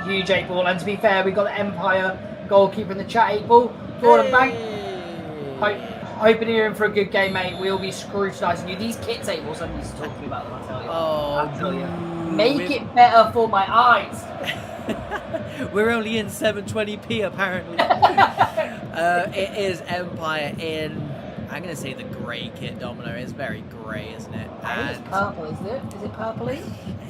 Huge 8 Ball. And to be fair, we got the Empire goalkeeper in the chat, 8 Ball. Gordon Bank. Hoping you're in for a good game, mate. We'll be scrutinising you. These kits, 8 Ball, somebody's talking about them, I tell you. I tell you. Make it better for my eyes. We're only in 720p apparently. It is Empire in, I'm going to say the grey kit, Domino. It's very grey, isn't it? I think it's purple, isn't it? Is it purpley?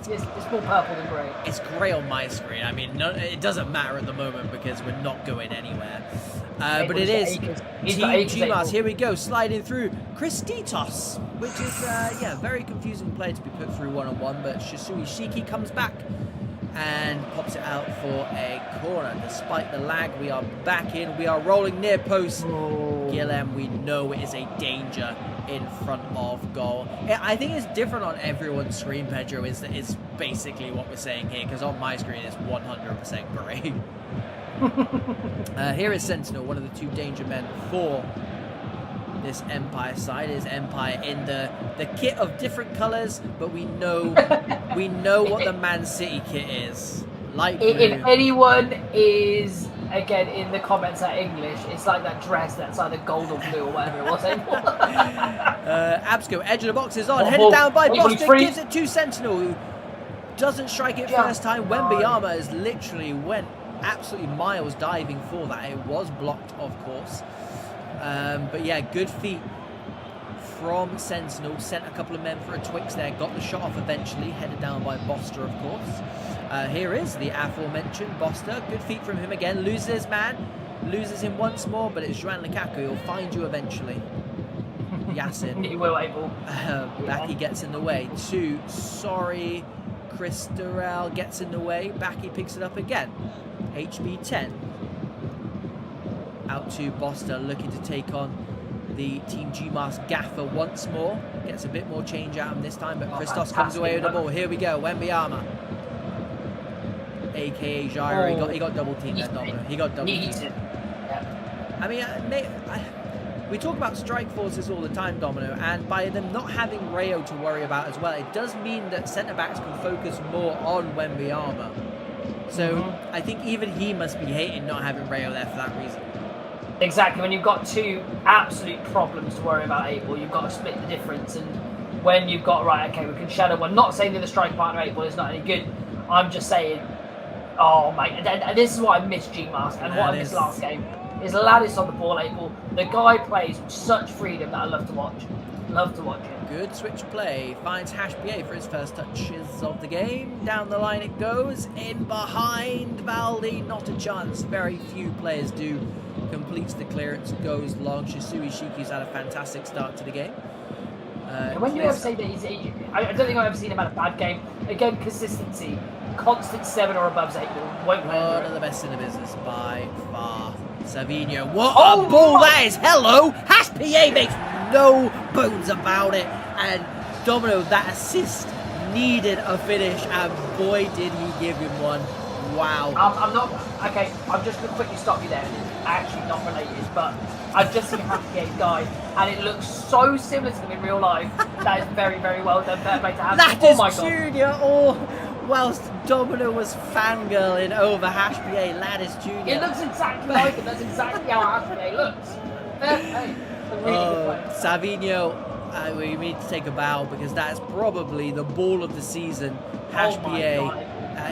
It's more purple than grey. It's grey on my screen. I mean, it doesn't matter at the moment because we're not going anywhere. But it is Team GMASK. Here we go, sliding through Christitos, which is, yeah, very confusing player to be put through one-on-one, but Shisui Shiki comes back and pops it out for a corner. Despite the lag, we are back in. We are rolling near post. Guillem, we know it is a danger in front of goal. I think it's different on everyone's screen, Pedro, is basically what we're saying here, because on my screen it's 100% grey. Here is Sentinel, one of the two danger men for this Empire side. Is Empire in the kit of different colours, but we know what the Man City kit is. Light blue. If anyone is again in the comments at English, it's like that dress that's either gold or blue or whatever it was. Absco, edge of the box is on, headed down by Boston, gives it to Sentinel, who doesn't strike it first time. Wembayama has literally went absolutely miles diving for that. It was blocked, of course. But yeah, good feet from Sentinel. Sent a couple of men for a Twix there. Got the shot off eventually. Headed down by Boster, of course. Here is the aforementioned Boster. Good feet from him again. Loses his man. Loses him once more, but it's Joan Lukaku. He'll find you eventually. Yasin. He will, Abel. Backy gets in the way. Sorry. Chris Durrell gets in the way. Backy picks it up again. HB 10. Out to Boster, looking to take on the Team GMASK gaffer once more. Gets a bit more change out of him this time, but Christos comes away with the ball. Here we go, Wembayama. AKA Jairo. He got double teamed there, Domino. He got double teamed. I mean, we talk about strike forces all the time, Domino, and by them not having Rayo to worry about as well, it does mean that centre-backs can focus more on Wembayama. So I think even he must be hating not having Rayo there for that reason. Exactly, when you've got two absolute problems to worry about, Abel, you've got to split the difference. And when you've got, right, okay, we can shadow one. Not saying that the strike partner, Abel, is not any good. I'm just saying, oh, mate, and this is what I missed GMASK and what I missed last game. Is Ladis on the ball, Abel. The guy plays with such freedom that I love to watch. Love to watch it. Good switch play. Finds HBA for his first touches of the game. Down the line it goes. In behind Valdi. Not a chance. Very few players do. Completes the clearance. Goes long. Shisui Shiki's had a fantastic start to the game. When you ever say that I don't think I've ever seen him had a bad game. Again, consistency. Constant 7 or above 8. Won't one of the best in the business by far. Savinho, what a ball that is! Hello! HPA makes no bones about it. And Domino, that assist needed a finish, and boy did he give him one. Wow. I'm not... Okay, I'm just going to quickly stop you there. It's actually not related, but I've just seen HPA die, and it looks so similar to him in real life. That is very, very well done. Fair play to have. That is Junior, whilst Domino was fangirling over HBA, Ladis Jr. It looks exactly like him. That's exactly how HBA looks. Hey, Savinho, we need to take a bow because that is probably the ball of the season. HBA,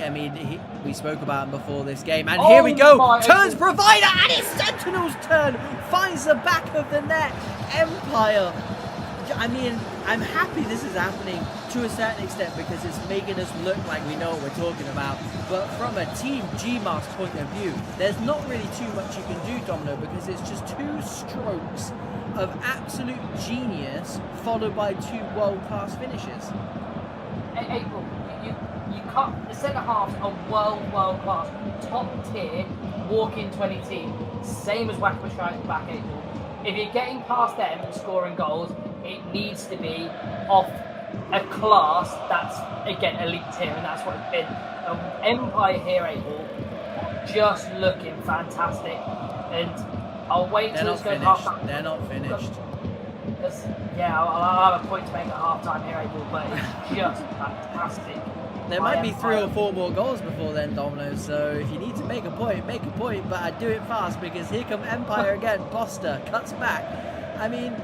I mean, we spoke about him before this game, and here we go. Turns provider, and it's Sentinel's turn. Finds the back of the net. Empire. I mean, I'm happy this is happening to a certain extent because it's making us look like we know what we're talking about. But from a Team GMASK point of view, there's not really too much you can do, Domino, because it's just 2 strokes of absolute genius followed by 2 world-class finishes. April, you cut the centre halves are world-class, top-tier, walk-in 20 team, same as Wakaba's back, April. If you're getting past them and scoring goals, it needs to be off a class that's, again, elite tier, and that's what it's been. Empire here, Abel, just looking fantastic. And I'll wait till it's going half-time. They're not finished. Yeah, I'll have a point to make at half-time here, Abel, but it's just fantastic. There might be 3 or 4 more goals before then, Domino, so if you need to make a point, but I'd do it fast because here come Empire again. Boster cuts back. I mean,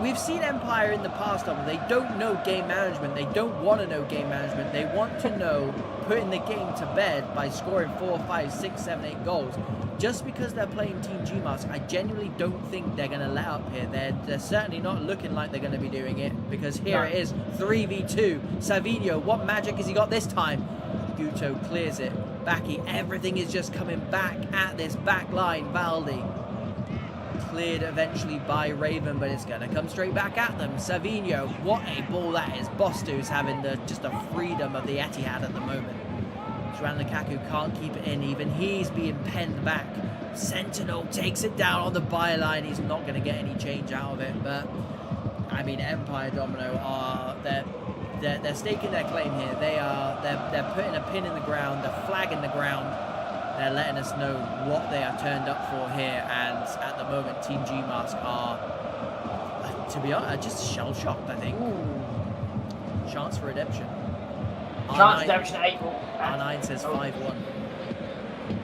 we've seen Empire in the past, Domino. They don't know game management. They don't want to know game management. They want to know putting the game to bed by scoring 4, 5, 6, 7, 8 goals. Just because they're playing Team GMASK, I genuinely don't think they're going to let up here. They're certainly not looking like they're going to be doing it, because here it is, 3v2. Savinho, what magic has he got this time? Guto clears it. Backy, everything is just coming back at this back line. Valdi cleared eventually by Raven, but it's going to come straight back at them. Savinho, what a ball that is. Bostu's having just the freedom of the Etihad at the moment. Lukaku can't keep it in, even he's being penned back. Sentinel takes it down on the byline. He's not going to get any change out of it, but I mean, Empire, Domino are they're staking their claim here. They're putting a pin in the ground, they're flagging the ground, they're letting us know what they are turned up for here. And at the moment, Team GMASK are, to be honest, just shell shocked. I think. Ooh. Chance for redemption. Chance redemption at April. R9 says 5-1.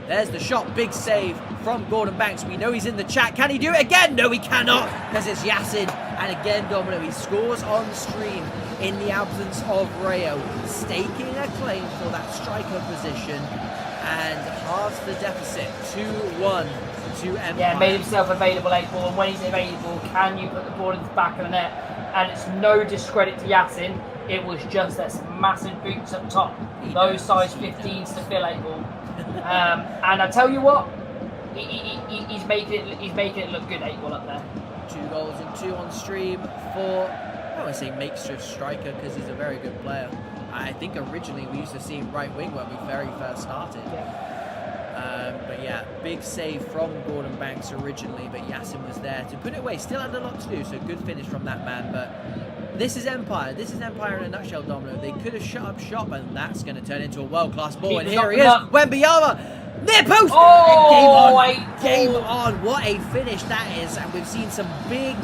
There's the shot. Big save from Gordon Banks. We know he's in the chat. Can he do it again? No, he cannot, because it's Yasin. And again, Domino, he scores on stream in the absence of Rayo, staking a claim for that striker position and halves the deficit. 2-1 to Empire. Yeah, made himself available, April. And when he's available, can you put the ball in the back of the net? And it's no discredit to Yasin. It was just this massive boots up top. Those size 15s to fill, April. And I tell you what, he's making it look good, April, up there. 2 goals and 2 on stream for, I don't want to say makeshift striker, because he's a very good player. I think originally we used to see him right wing when we very first started. Yeah. But yeah, big save from Gordon Banks originally, but Yasin was there to put it away. Still had a lot to do, so good finish from that man. But this is Empire. This is Empire in a nutshell, Domino. They could have shut up shop, and that's going to turn into a world-class ball. And here he is, Wembanyama, near post. Oh, game on. What a finish that is. And we've seen some big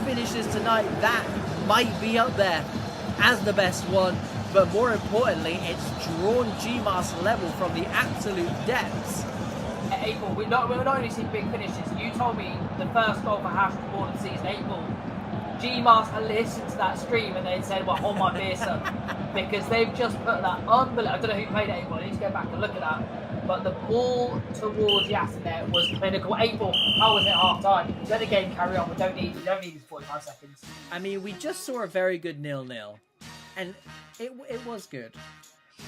finishes tonight. That might be up there as the best one. But more importantly, it's drawn GMASK level from the absolute depths. April, we're not only seeing big finishes. You told me the first goal for Hash ball of the season, April. GMASK had listened to that stream and they said, well, hold my beer, son. Because they've just put that unbelievable. I don't know who played it, April. I need to go back and look at that. But the ball towards Yasin there was clinical. April, how was it at half time? Let the game carry on. We don't need these 45 seconds. I mean, we just saw a very good 0-0. And it was good.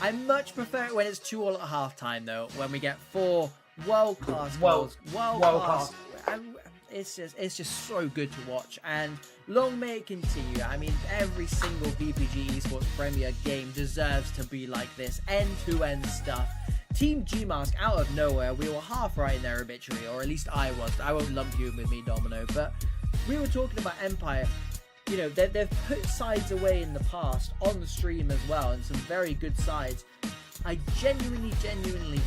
I much prefer it when it's 2-2 at half time, though, when we get 4 world-class goals. World-class. It's just so good to watch, and long may it continue. I mean, every single VPG eSports Premier game deserves to be like this, end-to-end stuff. Team GMASK, out of nowhere, we were half right in their obituary, or at least I was. I won't lump you in with me, Domino, but we were talking about Empire. You know, they've put sides away in the past, on the stream as well, and some very good sides. I genuinely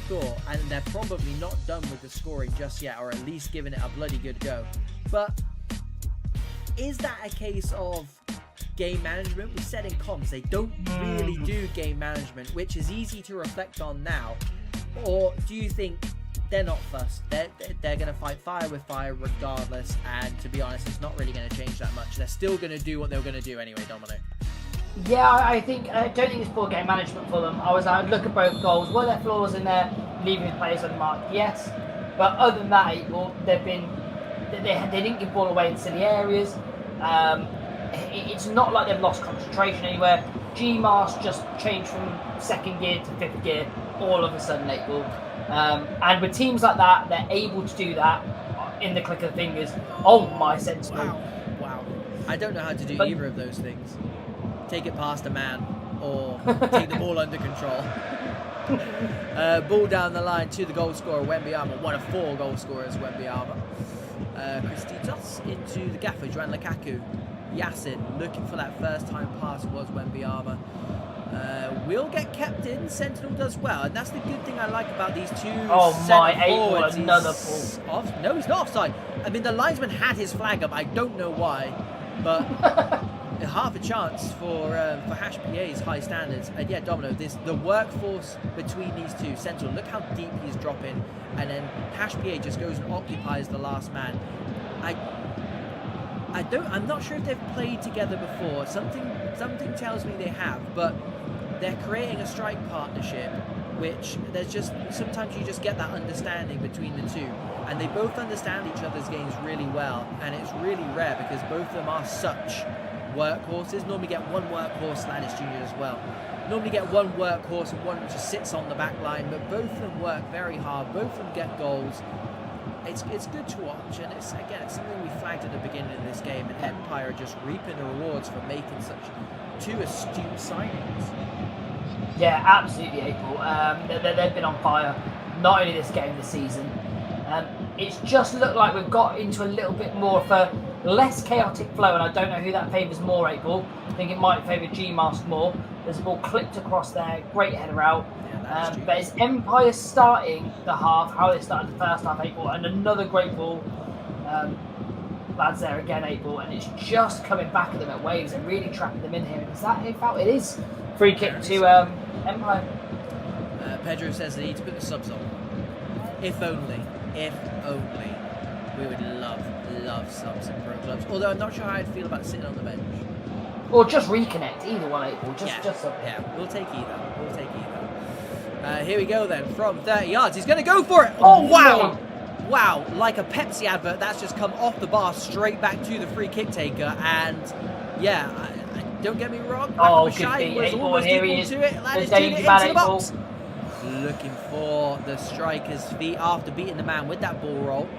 thought, and they're probably not done with the scoring just yet, or at least giving it a bloody good go. But is that a case of game management? We said in comms they don't really do game management, which is easy to reflect on now. Or do you think they're not fussed? They're going to fight fire with fire regardless, and to be honest, it's not really going to change that much. They're still going to do what they were going to do anyway, Domino. Yeah, I don't think it's poor game management for them. I'd look at both goals. Were there flaws in there, leaving players on the mark? Yes. But other than that, April, they didn't give ball away in silly areas. It's not like they've lost concentration anywhere. GMASK just changed from second gear to fifth gear all of a sudden, April. And with teams like that, they're able to do that in the click of the fingers. Oh my Sentinel. Wow. I don't know how to do either of those things. Take it past a man, or take the ball under control. Ball down the line to the goal scorer, Wembanyama. One of 4 goal scorers, Wembanyama. Christitos into the gaffer, Joan Lukaku. Yasin looking for that first time pass was Wembanyama. Will get kept in. Sentinel does well, and that's the good thing I like about these two. Oh my, forwards. another ball. No, he's not offside. I mean, the linesman had his flag up. I don't know why, but half a chance for HPA's high standards. And yeah, Domino, the workforce between these two, Central, look how deep he's dropping, and then HPA just goes and occupies the last man. I'm not sure if they've played together before. Something tells me they have, but they're creating a strike partnership, which there's just sometimes you just get that understanding between the two, and they both understand each other's games really well, and it's really rare because both of them are such workhorses. Normally get one workhorse, Ladis Jr. as well. Normally get one workhorse and one just sits on the back line, but both of them work very hard. Both of them get goals. It's good to watch, and it's something we flagged at the beginning of this game, and Empire are just reaping the rewards for making such two astute signings. Yeah, absolutely, April. They've been on fire, not only this game, this season. It's just looked like we've got into a little bit more of a less chaotic flow, and I don't know who that favours more, April. I think it might favour GMASK more. There's a ball clipped across there, great header out. But it's Empire starting the half, how they started the first half, April, and another great ball. Lads there again, April, and it's just coming back at them at waves and really trapping them in here. Is that it? It is. Free kick to Empire. Pedro says they need to put the subs on. If only. We would love subs in pro clubs. Although I'm not sure how I'd feel about sitting on the bench. Or just reconnect, either one, April. Just something. Yeah, we'll take either. Here we go then, from 30 yards. He's going to go for it. Oh, wow. No. Wow, like a Pepsi advert, that's just come off the bar straight back to the free kick taker. And yeah, don't get me wrong, Shine was almost equal to it. Ladis Jr. into the box. Looking for the striker's feet after beating the man with that ball roll.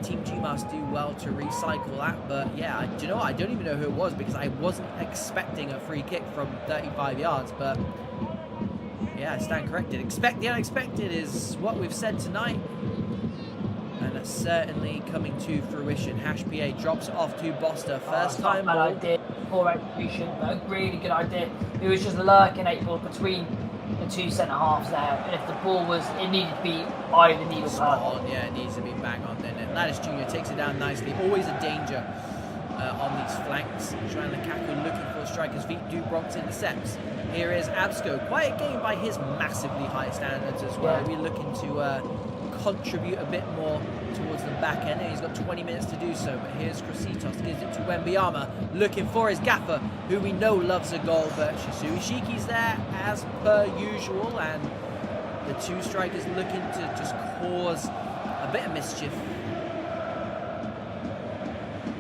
Team GMASK do well to recycle that, but yeah, do you know what? I don't even know who it was because I wasn't expecting a free kick from 35 yards, but yeah, I stand corrected. Expect the unexpected is what we've said tonight, and that's certainly coming to fruition. HPA drops it off to Boster. First time ball. Idea. Poor execution, but a really good idea. It was just lurking, April, between the two centre-halves there, and if the ball was, it needed to be either needle on. Yeah, it needs to be bang on, doesn't it? Ladis Jr. takes it down nicely. Always a danger on these flanks. Joan Lukaku looking for a striker's feet. Dubronx intercepts. Here is Absco. Quite a game by his massively high standards as well. We're looking to contribute a bit more towards the back end, and he's got 20 minutes to do so. But here's Krasitos, gives it to Wembiyama, looking for his gaffer, who we know loves a goal, but Shisui Shiki's there as per usual, and the two strikers looking to just cause a bit of mischief.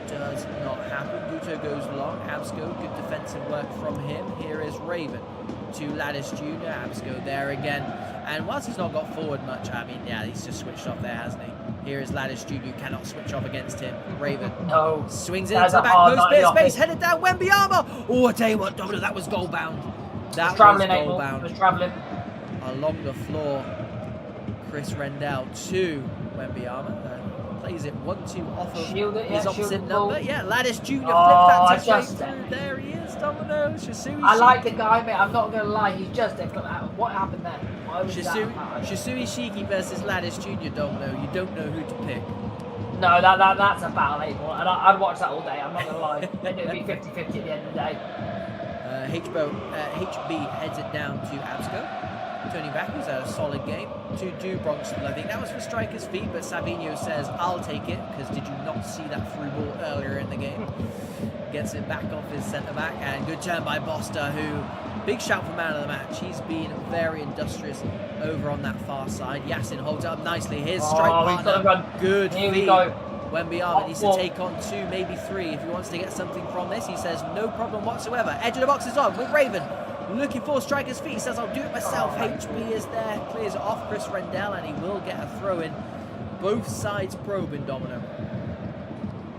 Does not happen. Guto goes long. Absco, good defensive work from him. Here is Raven to Ladis Jr. Absco there again. And whilst he's not got forward much, I mean, yeah, he's just switched off there, hasn't he? Here is Ladis Jr. Cannot switch off against him. Raven swings it into the back post, bit of space, headed down. Wembiyama. Oh, I tell you what, Domino, that was goal bound. That was goal bound. Was travelling along the floor. Chris Rendell to Wembiyama. Plays it 1-2 off of his opposite number. Yeah, Ladis Jr. flips that straight through. There he is, Domino. Shisui. I like the guy, mate. I'm not going to lie. He's just what happened there? Shisui Shiki versus Ladis Jr. Domino. You don't know who to pick. No, that's a battle, April. And I'd watch that all day. I'm not going to lie. Then it would be 50-50 at the end of the day. HB heads it down to Absco. Tony Backers had a solid game. To Dubronx, I think that was for striker's feet, but Savinho says, I'll take it, because did you not see that through ball earlier in the game? Gets it back off his centre-back, and good turn by Boster, who, big shout for man of the match. He's been very industrious over on that far side. Yasin holds up nicely. Here's strike partner. Good feed. Wembiyama needs to take on 2, maybe 3 if he wants to get something from this. He says, no problem whatsoever. Edge of the box is on with Raven. Looking for striker's feet. He says, I'll do it myself. HB is there. Clears it off Chris Rendell, and he will get a throw in. Both sides probing, Domino.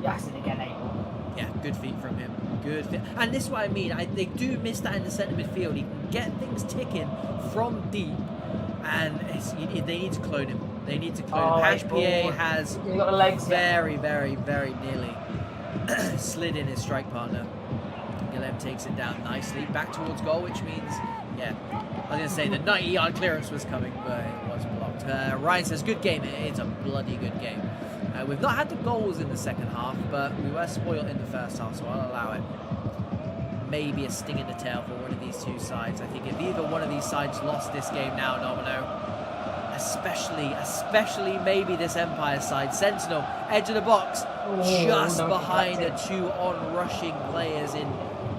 Yes, and again, April. Yeah, good feet from him. Good feet. And this is what I mean. They do miss that in the centre midfield. He can get things ticking from deep, and they need to clone him. They need to clone him. HPA has very, very, very nearly slid in his strike partner. Guillem takes it down nicely, back towards goal, which means, yeah, I was going to say the 90-yard clearance was coming, but it was blocked. Ryan says, good game. It's a bloody good game. We've not had the goals in the second half, but we were spoiled in the first half, so I'll allow it. maybe a sting in the tail for one of these two sides. I think if either one of these sides lost this game now, Domino, especially maybe this Empire side, Sentinel, edge of the box, just behind the two on-rushing players in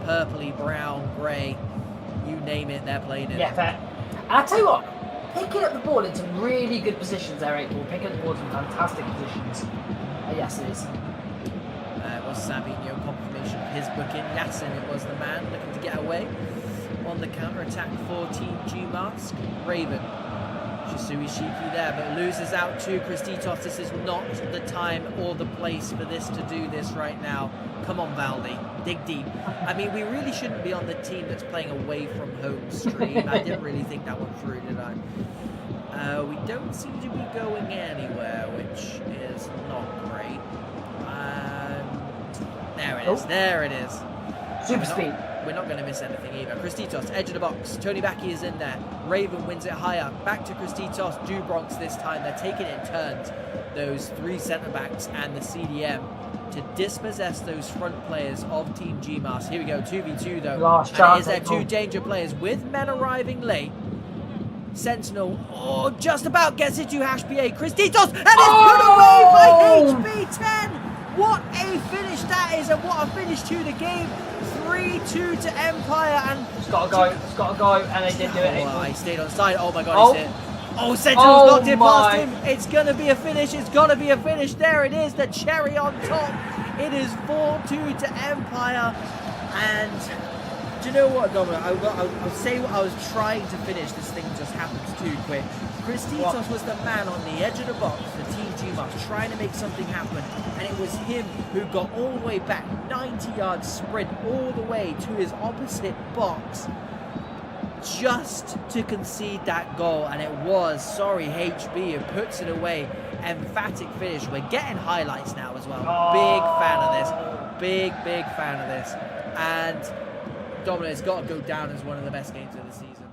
purpley, brown, grey, you name it, they're playing it. Yeah, fair. And I tell you what, picking up the ball in some really good positions there, 8 Ball. Picking up the ball in some fantastic positions. Yes, it is. It was Savino, confirmation of his booking. Yasin, it was the man looking to get away on the counter-attack for Team GMASK. Raven, Shisui Shiki there, but loses out to Christitos. This is not the time or the place for this to do this right now. Come on, Valdi, dig deep. I mean, we really shouldn't be on the team that's playing away from home stream. I didn't really think that one through, did I? We don't seem to be going anywhere, which is not great. There it is. There it is. Super speed. We're not going to miss anything either. Christitos, edge of the box. Tony Bacchi is in there. Raven wins it higher. Back to Christitos. Dubronx this time. They're taking it in turns. Those 3 centre-backs and the CDM to dispossess those front players of Team GMASK. Here we go. 2v2 though. Last and chance. is there 2 danger players with men arriving late. Sentinel, just about gets it to HPA. Christitos, and it's put away by HB10. What a finish that is, and what a finish to the game. 3-2 to Empire, and it's got to go. It's got to go, and they did do it. Oh, he stayed on side. Oh my God, he's hit. Oh, Sentinel's knocked it past him. It's gonna be a finish. It's gotta be a finish. There it is, the cherry on top. It is 4-2 to Empire, and do you know what, Dominic? I'll say what I was trying to finish. This thing just happens too quick. Christitos was the man on the edge of the box for Team GMASK trying to make something happen, and it was him who got all the way back, 90 yards sprint all the way to his opposite box just to concede that goal, and it was, sorry, HB, who puts it away. Emphatic finish. We're getting highlights now as well. Big fan of this. Big fan of this. And Dominic, it's got to go down as one of the best games of the season.